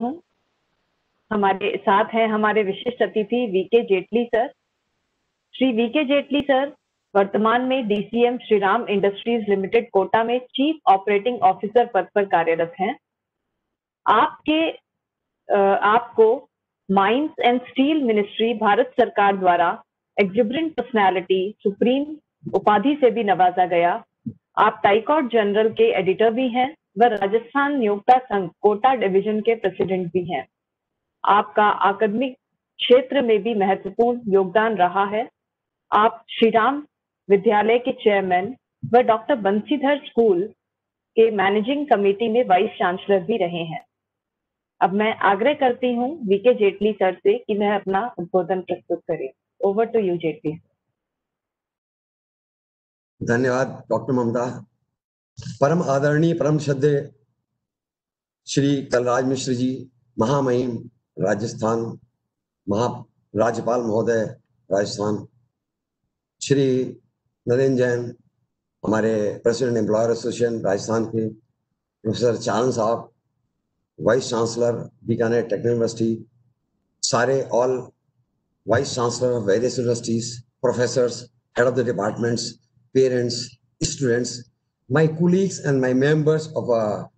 हूँ। हमारे साथ हैं हमारे विशिष्ट अतिथि VK Jaitley sir. Shri VK Jaitley sir वर्तमान में DCM Shriram industries limited Kota में चीफ ऑपरेटिंग ऑफिसर पद पर कार्यरत हैं। आपको mines and steel ministry Bharat सरकार द्वारा एग्जिबरेंट पर्सनालिटी सुप्रीम उपाधि से भी नवाजा गया। आप टाइकॉट जनरल के एडिटर भी हैं व राजस्थान नियोक्ता संघ कोटा डिवीजन के प्रेसिडेंट भी हैं। आपका अकादमिक क्षेत्र में भी महत्वपूर्ण योगदान रहा है। आप श्रीराम विद्यालय के चेयरमैन व डॉक्टर बंसीधर स्कूल के मैनेजिंग कमेटी में वाइस चांसलर भी रहे हैं। अब मैं आग्रह करती हूँ वीके जेटली सर से कि वह अपना उद्बोधन प्रस्तुत करें। Over to you Jaitley. धन्यवाद डॉक्टर ममता। परम आदरणीय परम श्रद्धेय श्री कलराज मिश्र जी, महामहिम राजस्थान राज्यपाल महोदय राजस्थान, श्री नरेंद्र जैन हमारे प्रेसिडेंट एम्प्लॉयर एसोसिएशन राजस्थान के, प्रोफेसर चारण साहब vice chancellor Bikaner technical university, सारे all vice chancellor of various universities, professors, head of the departments, parents, students, my colleagues and my members of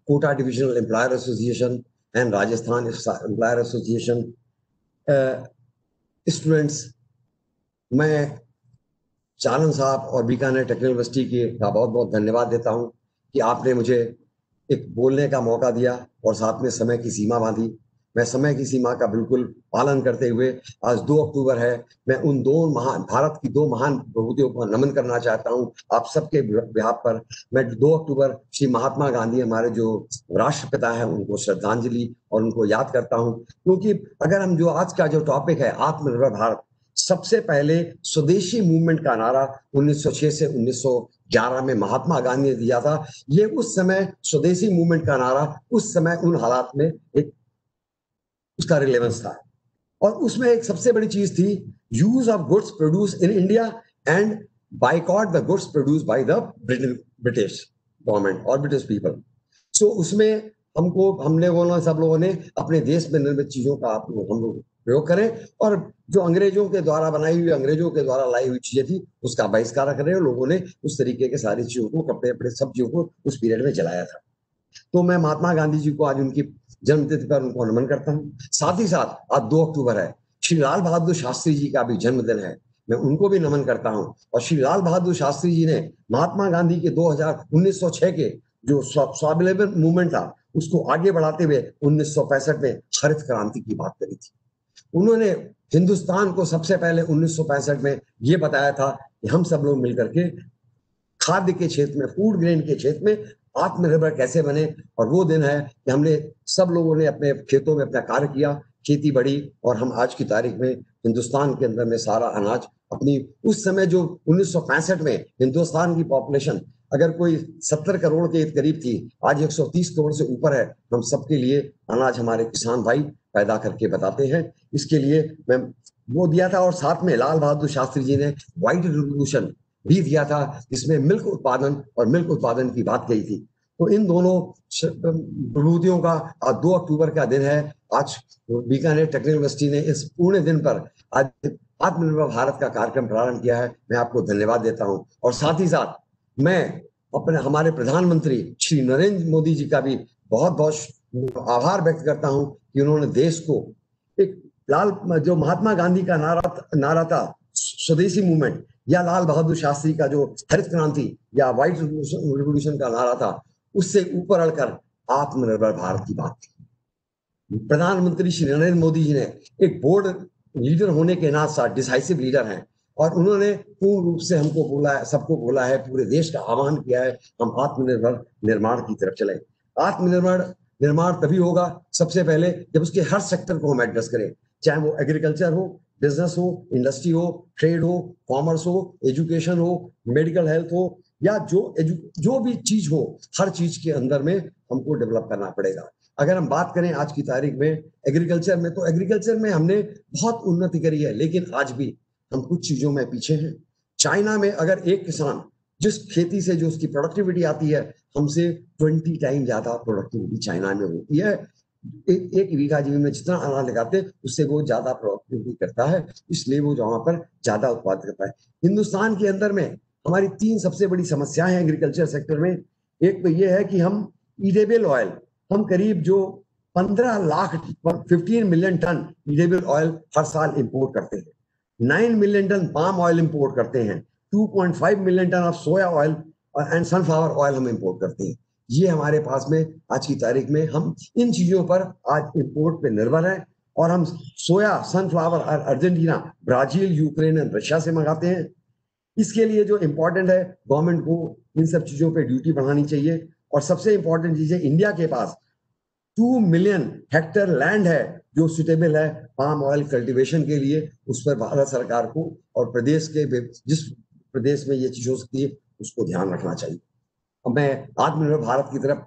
Kota Divisional Employer Association and Rajasthan Employer Association, students, मैं चारण साहब और Bikaner technical university का बहुत बहुत धन्यवाद देता हूं कि आपने मुझे एक बोलने का मौका दिया और साथ में समय की सीमा बांधी। मैं समय की सीमा का बिल्कुल पालन करते हुए, आज 2 अक्टूबर है, मैं उन भारत की 2 महान विभूतियों को नमन करना चाहता हूं। आप सबके बिहाफ पर मैं 2 अक्टूबर श्री महात्मा गांधी, हमारे जो राष्ट्रपिता है, उनको श्रद्धांजलि और उनको याद करता हूं। क्योंकि अगर हम जो आज का जो टॉपिक है आत्मनिर्भर भारत, सबसे पहले स्वदेशी मूवमेंट का नारा 1906 से 1911 में महात्मा गांधी ने दिया था। ये उस समय स्वदेशी मूवमेंट का नारा उस समय उन हालात में एक उसका रिलेवेंस था। और उसमें एक सबसे बड़ी चीज थी, use of goods produce in India and boycott the goods produce by the British government और ब्रिटिश पीपल। सो उसमें सब लोगों ने अपने देश में निर्मित चीजों का हम लोग प्रयोग करें और जो अंग्रेजों के द्वारा बनाई हुई, अंग्रेजों के द्वारा लाई हुई चीजें थी, उसका बहिष्कार करें। लोगों ने उस तरीके के सारी चीजों को, कपड़े अपने सब चीजों को उस पीरियड में जलाया था। तो मैं महात्मा गांधी जी को आज उनकी जन्मतिथि पर उनको नमन करता हूँ। साथ ही साथ आज 2 अक्टूबर है, श्री लाल बहादुर शास्त्री जी का भी जन्मदिन है, मैं उनको भी नमन करता हूँ। और श्री लाल बहादुर शास्त्री जी ने महात्मा गांधी के 1906 के जो स्वावलंबन मूवमेंट था, उसको आगे बढ़ाते हुए 1965 में हरित क्रांति की बात करी थी। उन्होंने हिंदुस्तान को सबसे पहले 1965 में ये बताया था कि हम सब लोग मिलकर के खाद्य के क्षेत्र में, फूड ग्रेन के क्षेत्र में आत्मनिर्भर कैसे बने। और वो दिन है कि हमने सब लोगों ने अपने खेतों में अपना कार्य किया, खेती बढ़ी और हम आज की तारीख में हिंदुस्तान के अंदर में सारा अनाज अपनी, उस समय जो 1965 में हिंदुस्तान की पॉपुलेशन अगर कोई 70 करोड़ के करीब थी, आज 130 करोड़ से ऊपर है। हम सबके लिए अनाज हमारे किसान भाई पैदा करके बताते हैं। इसके लिए मैं वो दिया था। और साथ में लाल बहादुर शास्त्री जी ने व्हाइट रिवॉल्यूशन भी दिया था, जिसमें मिल्क उत्पादन की बात कही थी। तो इन दोनों विभूतियों का आज 2 अक्टूबर का दिन है। आज बीकानेर टेक्निकल यूनिवर्सिटी ने इस पूर्ण दिन पर आज आत्मनिर्भर भारत का कार्यक्रम प्रारंभ किया है। मैं आपको धन्यवाद देता हूं। और साथ ही साथ मैं हमारे प्रधानमंत्री श्री नरेंद्र मोदी जी का भी बहुत बहुत आभार व्यक्त करता हूं कि उन्होंने देश को एक जो महात्मा गांधी का नारा था स्वदेशी मूवमेंट, या लाल बहादुर शास्त्री का जो हरित क्रांति या व्हाइट रिवॉल्यूशन का नारा था, उससे ऊपर अड़कर आत्मनिर्भर भारत की बात थी। प्रधानमंत्री श्री नरेंद्र मोदी जी ने एक बोर्ड लीडर होने के नाते साथ डिसाइसिव लीडर हैं और उन्होंने पूर्ण रूप से हमको बोला है, सबको बोला है, पूरे देश का आह्वान किया है, हम आत्मनिर्भर निर्माण की तरफ चले। आत्मनिर्भर निर्माण तभी होगा सबसे पहले जब उसके हर सेक्टर को हम एड्रेस करें, चाहे वो एग्रीकल्चर हो, बिजनेस हो, इंडस्ट्री हो, ट्रेड हो, कॉमर्स हो, एजुकेशन हो, मेडिकल हेल्थ हो, या जो भी चीज हो, हर चीज के अंदर में हमको डेवलप करना पड़ेगा। अगर हम बात करें आज की तारीख में एग्रीकल्चर में, तो एग्रीकल्चर में हमने बहुत उन्नति करी है, लेकिन आज भी हम कुछ चीजों में पीछे हैं। चाइना में अगर एक किसान जिस खेती से जो उसकी प्रोडक्टिविटी आती है, हमसे 20 टाइम ज्यादा प्रोडक्टिविटी चाइना में होती है। एक बीघा जमीन में जितना अनाज लगाते हैं उससे वो ज्यादा प्रोडक्टिविटी करता है, इसलिए वो वहां पर ज्यादा उत्पादन करता है। हिंदुस्तान के अंदर में हमारी 3 सबसे बड़ी समस्याएं हैं एग्रीकल्चर सेक्टर में। एक तो ये है कि हम ईडेबल ऑयल, हम करीब जो 15 lakh 15 million ton edible oil हर साल इंपोर्ट करते हैं, 9 million ton palm oil import करते हैं, 2.5 million ton of soya oil and sunflower oil हम इंपोर्ट करते हैं। ये हमारे पास में आज की तारीख में हम इन चीजों पर आज इंपोर्ट पे निर्भर है, और हम सोया सनफ्लावर अर्जेंटीना, ब्राजील, यूक्रेन और रशिया से मंगाते हैं। इसके लिए जो इम्पोर्टेंट है, गवर्नमेंट को इन सब चीजों पे ड्यूटी बढ़ानी चाहिए। और सबसे इंपॉर्टेंट चीज है, इंडिया के पास 2 मिलियन हेक्टेयर लैंड है जो सुटेबल है पाम ऑयल कल्टीवेशन के लिए। उस पर भारत सरकार को और प्रदेश के जिस प्रदेश में ये चीज हो सकती है उसको ध्यान रखना चाहिए। अब मैं आत्मनिर्भर भारत की तरफ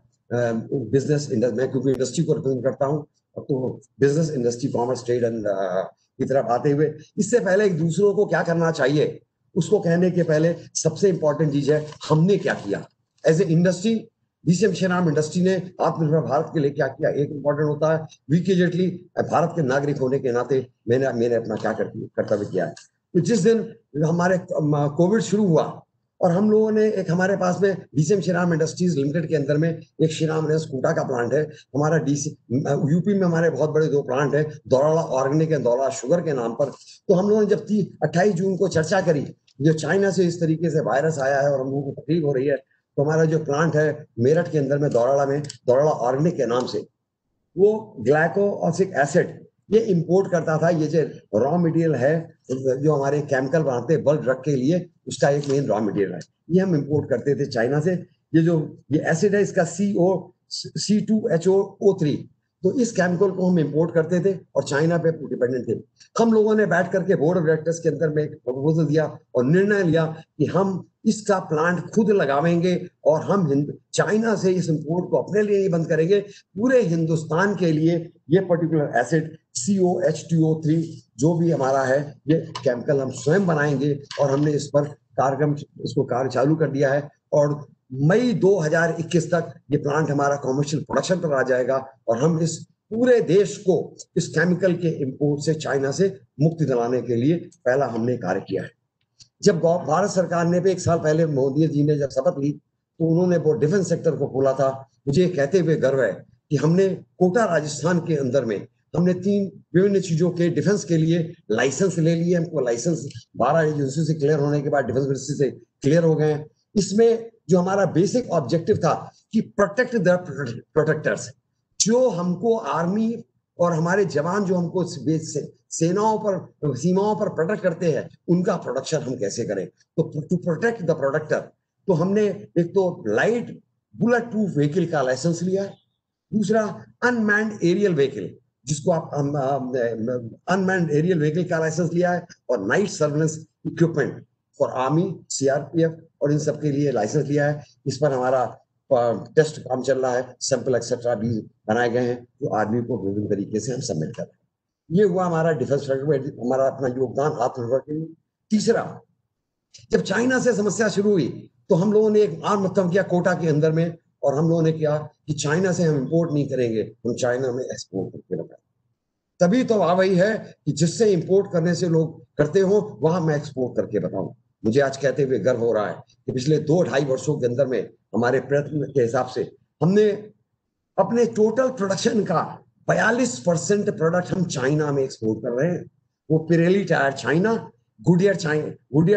बिजनेस मैं क्योंकि इंडस्ट्री को रिप्रेजेंट करता हूँ, तो business industry commerce trade and की तरफ आते हुए, इससे पहले एक दूसरों को क्या करना चाहिए उसको कहने के पहले सबसे इंपॉर्टेंट चीज है हमने क्या किया as a industry. DCM Shriram industry ने आत्मनिर्भर भारत के लिए क्या किया, एक इंपॉर्टेंट होता है वीकेजटली भारत के नागरिक होने के नाते मैंने अपना क्या कर्तव्य किया है। तो जिस दिन हमारे कोविड शुरू हुआ और हम लोगों ने एक, हमारे पास में डीसीएम श्रीराम इंडस्ट्रीज लिमिटेड के अंदर में एक श्रीराम रेस कोटा का प्लांट है, हमारा यूपी में हमारे बहुत बड़े 2 प्लांट है, Daurala organic and Daurala sugar के नाम पर। तो हम लोगों ने जब 28 जून को चर्चा करी, जो चाइना से इस तरीके से वायरस आया है और हम लोगों को तकलीफ हो रही है, तो हमारा जो प्लांट है मेरठ के अंदर में दौराला ऑर्गेनिक के नाम से, वो ग्लाइकोसिक एसिड ये इंपोर्ट करता था। ये जो रॉ मटेरियल है जो हमारे केमिकल बनाते हैं बल्ब ड्रग के लिए, उसका एक मेन रॉ मटेरियल है, ये हम इंपोर्ट करते थे चाइना से। ये एसिड है, इसका C2HO3, तो इस केमिकल को हम इंपोर्ट करते थे और चाइना पे डिपेंडेंट थे। हम लोगों ने बैठ करके बोर्ड ऑफ डायरेक्टर्स के अंदर में एक प्रपोजल दिया और निर्णय लिया कि हम इसका प्लांट खुद लगावेंगे और हम चाइना से इस इंपोर्ट को अपने लिए ही बंद करेंगे, पूरे हिंदुस्तान के लिए ये पर्टिकुलर एसिड COH2O3 जो भी हमारा है ये केमिकल हम स्वयं बनाएंगे। और हमने इस पर कार्य चालू कर दिया है और मई 2021 तक ये प्लांट हमारा कमर्शियल प्रोडक्शन पर आ जाएगा और हम इस पूरे देश को इस केमिकल के इंपोर्ट से, चाइना से मुक्ति दिलाने के लिए पहला हमने कार्य किया है। जब भारत सरकार ने भी 1 साल पहले मोदी जी ने जब शपथ ली तो उन्होंने वो डिफेंस सेक्टर को खोला था। मुझे ये कहते हुए गर्व है कि हमने कोटा राजस्थान के अंदर में हमने 3 विभिन्न चीजों के डिफेंस के लिए लाइसेंस ले लिए। हमको लाइसेंस 12 एजेंसी से क्लियर होने के बाद डिफेंस मिनिस्ट्री से क्लियर हो गए। इसमें जो हमारा बेसिक ऑब्जेक्टिव था कि प्रोटेक्ट द प्रोटेक्टर्स, जो हमको आर्मी और हमारे जवान जो हमको सेनाओं पर, सीमाओं पर प्रोटेक्ट करते हैं, उनका प्रोडक्शन हम कैसे करें। तो टू प्रोटेक्ट द प्रोडक्टर, तो हमने एक तो लाइट बुलेट प्रूफ व्हीकल का लाइसेंस लिया है, दूसरा अनमैन्ड एरियल व्हीकल जिसको आप अनमैन्ड एरियल व्हीकल का लाइसेंस लिया है, और night surveillance equipment for army, CRPF और इन सब के लिए लाइसेंस लिया है। इस पर हमारा टेस्ट काम चल रहा है, सैंपल एक्सेट्रा भी बनाए गए हैं जो आर्मी को विभिन्न तरीके से हम सबमिट कर रहे हैं। ये हुआ हमारा डिफेंस सेक्टर में हमारा अपना योगदान आत्मनिर्भर के लिए। तीसरा, जब चाइना से समस्या शुरू हुई तो हम लोगों ने एक आर्म उत्थम किया कोटा के अंदर में, और हम लोगों ने किया कि चाइना से हम इंपोर्ट नहीं करेंगे, हम चाइना में एक्सपोर्ट करके लगाएंगे। तभी तो वही है कि जिससे इंपोर्ट करने से लोग करते हो वहां मैं एक्सपोर्ट करके बताऊं। मुझे आज कहते हुए गर्व हो रहा है कि पिछले 2-2.5 वर्षों के अंदर में हमारे प्रयत्न के हिसाब से हमने अपने टोटल प्रोडक्शन का 42% प्रोडक्ट हम चाइना में एक्सपोर्ट कर रहे हैं। वो Pirelli tyre China, Goodyear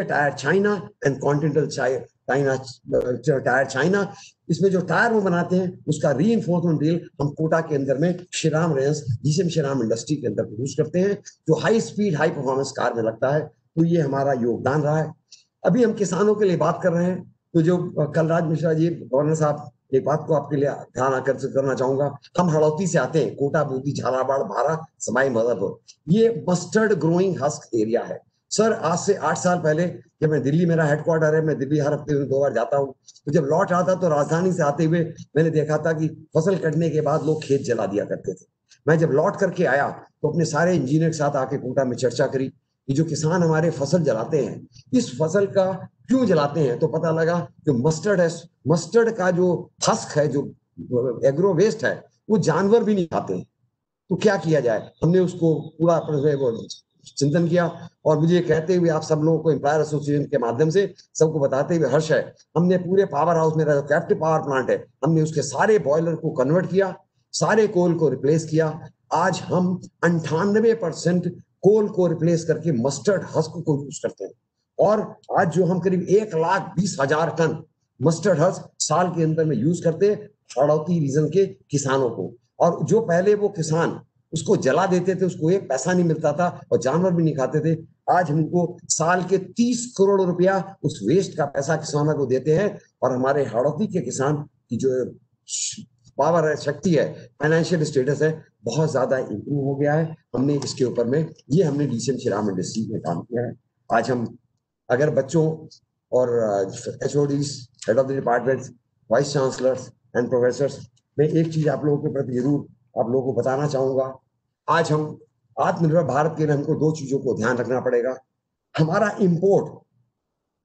tyre China and continental tyre China. इसमें जो टायर वो बनाते हैं उसका रीइंफोर्समेंट डील हम कोटा के अंदर में Shriram range DCM Shriram industry के अंदर प्रोड्यूस करते हैं, जो high speed high performance car में लगता है। तो ये हमारा योगदान रहा है। अभी हम किसानों के लिए बात कर रहे हैं, तो जो कलराज मिश्रा जी गवर्नर साहब, एक बात को आपके लिए ध्यान आकर्षित करना चाहूंगा। हम हड़ौती से आते हैं, कोटा, बूंदी, झालावाड़, बारा, सवाई माधोपुर, ये मस्टर्ड ग्रोइंग हस्क एरिया है। सर, आज से 8 साल पहले जब मैं दिल्ली, मेरा हेडक्वार्टर है, मैं दिल्ली हर हफ्ते में 2 बार जाता हूँ, तो जब लौट आता तो राजधानी से आते हुए मैंने देखा था कि फसल कटने के बाद लोग खेत जला दिया करते थे। मैं जब लौट करके आया तो अपने सारे इंजीनियर के साथ आके कोटा में चर्चा करी कि जो किसान हमारे फसल जलाते हैं, इस फसल का क्यों जलाते हैं, तो पता लगा जो मस्टर्ड है, मस्टर्ड का जो हस्क है, जो एग्रो वेस्ट है, वो जानवर भी नहीं खाते हैं। तो क्या किया जाए, हमने उसको पूरा चिंतन किया। और मुझे कहते हुए आप सब लोगों को एम्प्लॉयर एसोसिएशन के माध्यम से सबको बताते हुए हर्ष है, हमने पूरे पावर हाउस, मेरा जो कैप्टिव पावर प्लांट है, हमने उसके सारे बॉयलर को कन्वर्ट किया, सारे कोल को रिप्लेस किया। आज हम 98% कोल को रिप्लेस करके मस्टर्ड हस्क को यूज करते हैं। और आज जो हम करीब 1,20,000 टन मस्टर्ड हस्क साल के अंदर में यूज करते हैं हाड़ौती रीजन के किसानों को। और जो पहले वो किसान उसको जला देते थे, उसको एक पैसा नहीं मिलता था और जानवर भी नहीं खाते थे, आज हमको साल के 30 करोड़ रुपया उस वेस्ट का पैसा किसानों को देते हैं। और हमारे हाड़ौती के किसान की जो पावर है, शक्ति है, फाइनेंशियल स्टेटस है, बहुत ज्यादा इंप्रूव हो गया है। हमने इसके ऊपर में ये हमने डीसीएम श्रीराम इंडस्ट्री में काम किया है। आज हम अगर बच्चों और HODs, head of the department, vice chancellors and professors, मैं एक चीज आप लोगों के प्रति जरूर आप लोगों को बताना चाहूंगा। आज हम आत्मनिर्भर भारत के लिए हमको 2 चीजों को ध्यान रखना पड़ेगा। हमारा import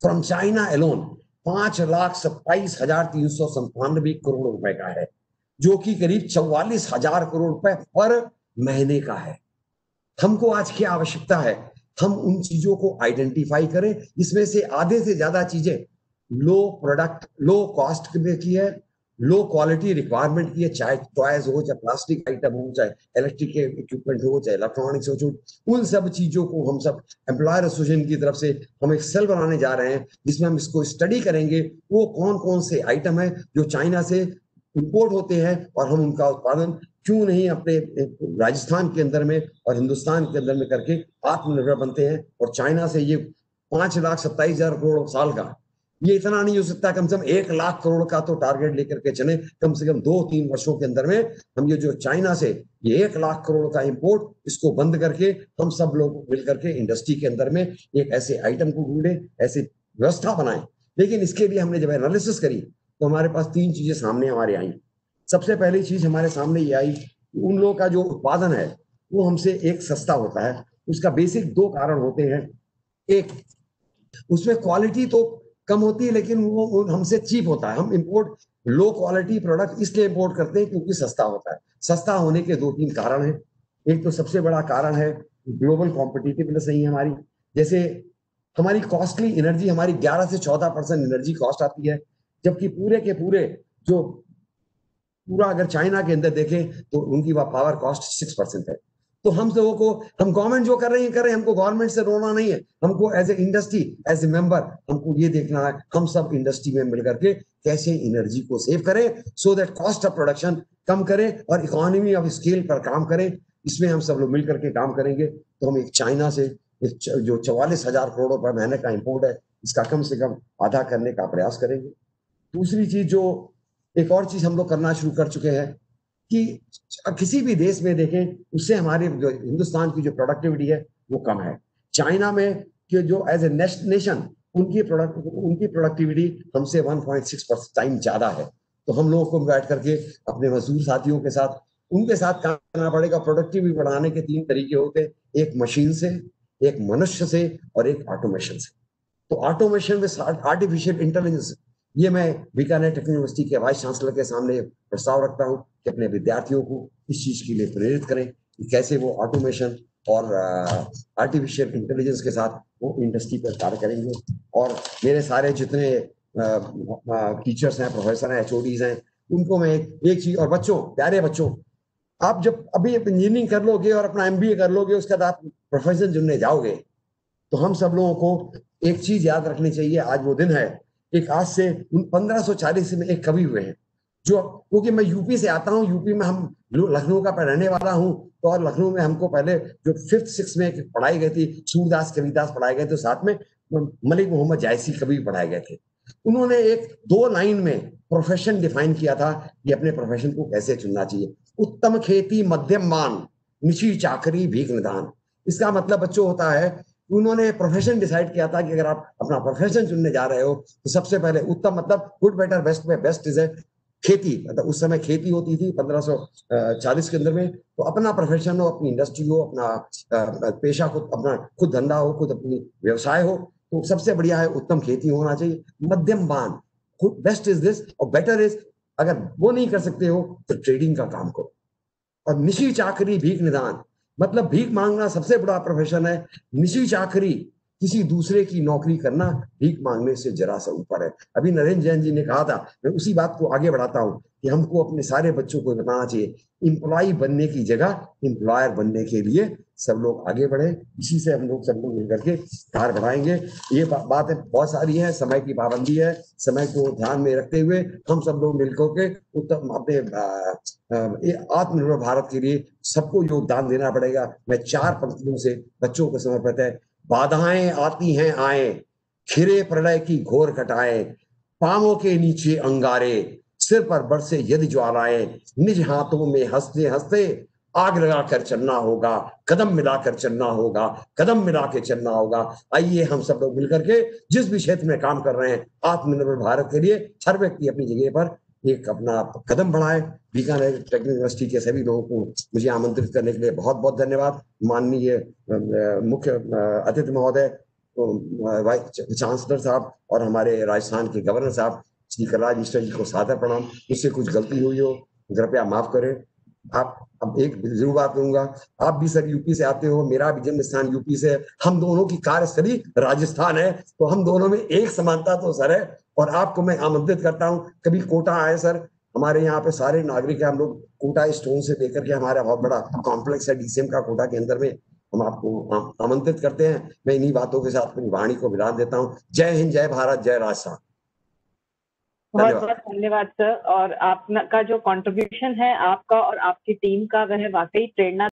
from China alone 5,27,397 crore रुपए का है, जो कि करीब 44,000 करोड़ रुपए पर महीने का है। हमको आज क्या आवश्यकता है, हम उन चीजों को आइडेंटिफाई करें। इसमें से आधे से ज्यादा चीजें लो प्रोडक्ट, लो कॉस्ट में की है, लो क्वालिटी रिक्वायरमेंट की है, चाहे टॉयज हो, चाहे प्लास्टिक आइटम हो, चाहे इलेक्ट्रिक इक्विपमेंट हो, चाहे इलेक्ट्रॉनिक्स हो, उन सब चीजों को हम सब एम्प्लॉयर एसोसिएशन की तरफ से हम एक सेल बनाने जा रहे हैं, जिसमें हम इसको स्टडी करेंगे वो कौन कौन से आइटम है जो चाइना से इंपोर्ट होते हैं और हम उनका उत्पादन क्यों नहीं अपने राजस्थान के अंदर में और हिंदुस्तान के अंदर में करके आत्मनिर्भर बनते हैं। और चाइना से ये 5,27,000 करोड़ साल का, ये इतना नहीं हो सकता, कम से कम 1,00,000 करोड़ का तो टारगेट लेकर के चले। कम से कम 2-3 वर्षों के अंदर में हम ये जो चाइना से ये 1,00,000 करोड़ का इंपोर्ट, इसको बंद करके हम सब लोग मिलकर के इंडस्ट्री के अंदर में एक ऐसे आइटम को ढूंढे, ऐसी व्यवस्था बनाए। लेकिन इसके लिए हमने जब एनालिसिस करी तो हमारे पास 3 चीजें सामने हमारे आई। सबसे पहली चीज हमारे सामने ये आई, उन लोगों का जो उत्पादन है वो हमसे एक सस्ता होता है। उसका बेसिक 2 कारण होते हैं। एक, उसमें क्वालिटी तो कम होती है लेकिन वो हमसे चीप होता है। हम इंपोर्ट लो क्वालिटी प्रोडक्ट इसलिए इंपोर्ट करते हैं क्योंकि सस्ता होता है। सस्ता होने के 2-3 कारण हैं। एक तो सबसे बड़ा कारण है ग्लोबल कॉम्पिटिटिवनेस नहीं है हमारी। जैसे हमारी कॉस्टली एनर्जी, हमारी 11 से 14% एनर्जी कॉस्ट आती है, जबकि पूरे के पूरे जो पूरा अगर चाइना के अंदर देखें तो उनकी पावर कॉस्ट 6% है। तो हम लोगों को, हम गवर्नमेंट जो कर रहे हैं, हमको गवर्नमेंट से रोना नहीं है, हमको as a industry, as a member हमको ये देखना है हम सब इंडस्ट्री में मिलकर के कैसे एनर्जी को सेव करें, so that cost of production कम करें और इकोनॉमी ऑफ स्केल पर काम करें। इसमें हम सब लोग मिलकर के काम करेंगे तो हम एक चाइना से जो 44,000 करोड़ रुपए महीने का इंपोर्ट है, इसका कम से कम आधा करने का प्रयास करेंगे। दूसरी चीज, जो एक और चीज हम लोग करना शुरू कर चुके हैं कि किसी भी देश में देखें, उससे हमारे जो हिंदुस्तान की जो प्रोडक्टिविटी है वो कम है। चाइना में कि जो एज ए नेशन उनकी प्रोडक्टिविटी हमसे 1.6 टाइम ज्यादा है। तो हम लोगों को बैठ करके अपने मजदूर साथियों के साथ उनके साथ काम करना पड़ेगा। प्रोडक्टिविटी बढ़ाने के 3 तरीके होते हैं, एक मशीन से, एक मनुष्य से और एक ऑटोमेशन से। तो ऑटोमेशन में आर्टिफिशियल इंटेलिजेंस, ये मैं बीकानेर टेक्निकल यूनिवर्सिटी के वाइस चांसलर के सामने प्रस्ताव रखता हूं कि अपने विद्यार्थियों को इस चीज के लिए प्रेरित करें कि कैसे वो ऑटोमेशन और आर्टिफिशियल इंटेलिजेंस के साथ वो इंडस्ट्री पर कार्य करेंगे। और मेरे सारे जितने टीचर्स हैं, प्रोफेसर हैं, एचओडीज हैं, उनको मैं एक चीज, और बच्चों, प्यारे बच्चों, आप जब अभी इंजीनियरिंग कर लोगे और अपना एमबीए कर लोगे, उसके बाद आप प्रोफेशन चुनने जाओगे, तो हम सब लोगों को एक चीज याद रखनी चाहिए। आज वो दिन है, एक आज से 1540 में एक कवि हुए हैं, जो, क्योंकि मैं यूपी से आता हूँ, यूपी में हम लखनऊ का रहने वाला हूँ, तो और लखनऊ में हमको पहले जो 5th 6th में पढ़ाई गई थी, सूरदास कविदास पढ़ाए गए थे, साथ में मलिक मोहम्मद जायसी कवि पढ़ाए गए थे। उन्होंने एक 2 लाइन में प्रोफेशन डिफाइन किया था कि अपने प्रोफेशन को कैसे चुनना चाहिए। उत्तम खेती मध्यम मान, निची चाकरी भीख निदान। इसका मतलब बच्चों होता है, उन्होंने प्रोफेशन डिसाइड किया था कि अगर आप अपना प्रोफेशन चुनने जा रहे हो तो सबसे पहले उत्तम मतलब गुड बेटर बेस्ट में बेस्ट इज है खेती। मतलब उस समय खेती होती थी 1540 के अंदर में। तो अपना प्रोफेशन हो, अपनी इंडस्ट्री हो, अपना पेशा खुद, अपना खुद धंधा हो, खुद अपनी व्यवसाय हो, तो सबसे बढ़िया है उत्तम खेती होना चाहिए। मध्यम मान, बेस्ट इज दिस, और बेटर इज, अगर वो नहीं कर सकते हो तो ट्रेडिंग का काम करो। और निशी चाकरी भीख निदान, मतलब भीख मांगना सबसे बड़ा प्रोफेशन है। निशी चाकरी किसी दूसरे की नौकरी करना भीख मांगने से जरा सा ऊपर है। अभी नरेंद्र जैन जी ने कहा था, मैं उसी बात को आगे बढ़ाता हूं कि हमको अपने सारे बच्चों को बताना चाहिए, इंप्लॉय बनने की जगह इंप्लॉयर बनने के लिए सब लोग आगे बढ़े। इसी से हम लोग सब लोग मिलकर के कार्य बढ़ाएंगे। ये बातें बहुत सारी हैं, समय की पाबंदी है, समय को ध्यान में रखते हुए हम सब लोग मिलकर के उत्तम अपने आत्मनिर्भर भारत के लिए सबको योगदान देना पड़ेगा। मैं 4 पंक्तियों से बच्चों को समर्पित है। बाधाएं आती हैं आए, खिरे प्रलय की घोर घटाएं, पांवों के नीचे अंगारे, सिर पर बरसे यदि ज्वालाएं, निज हाथों में हंसते हंसते आग लगाकर चलना होगा, कदम मिलाकर चलना होगा, कदम मिला के चलना होगा। आइए हम सब लोग मिलकर के जिस भी क्षेत्र में काम कर रहे हैं आत्मनिर्भर भारत के लिए हर व्यक्ति अपनी जगह पर एक अपना कदम बढ़ाए। बीकानेर टेक्निकल यूनिवर्सिटी के सभी लोगों को मुझे आमंत्रित करने के लिए बहुत बहुत धन्यवाद। माननीय मुख्य अतिथि महोदय, वाइस चांसलर साहब और हमारे राजस्थान के गवर्नर साहब श्री कलराज मिश्र जी को सादर प्रणाम। इससे कुछ गलती हुई हो कृपया माफ करें। आप अब एक जरूर बात करूंगा, आप भी सर यूपी से आते हो, मेरा भी जन्म स्थान यूपी से है, हम दोनों की कार्यस्थली राजस्थान है, तो हम दोनों में एक समानता तो सर है। और आपको मैं आमंत्रित करता हूं, कभी कोटा आए सर, हमारे यहाँ पे सारे नागरिक हैं, हम लोग कोटा स्टोन से लेकर के हमारा बहुत बड़ा कॉम्प्लेक्स है डीसीएम का कोटा के अंदर में, हम आपको आमंत्रित करते हैं। मैं इन्हीं बातों के साथ अपनी वाणी को विराम देता हूँ। जय हिंद, जय भारत, जय राजस्थान। बहुत बहुत धन्यवाद सर। और आपका जो कंट्रीब्यूशन है आपका और आपकी टीम का, वह वाकई प्रेरणा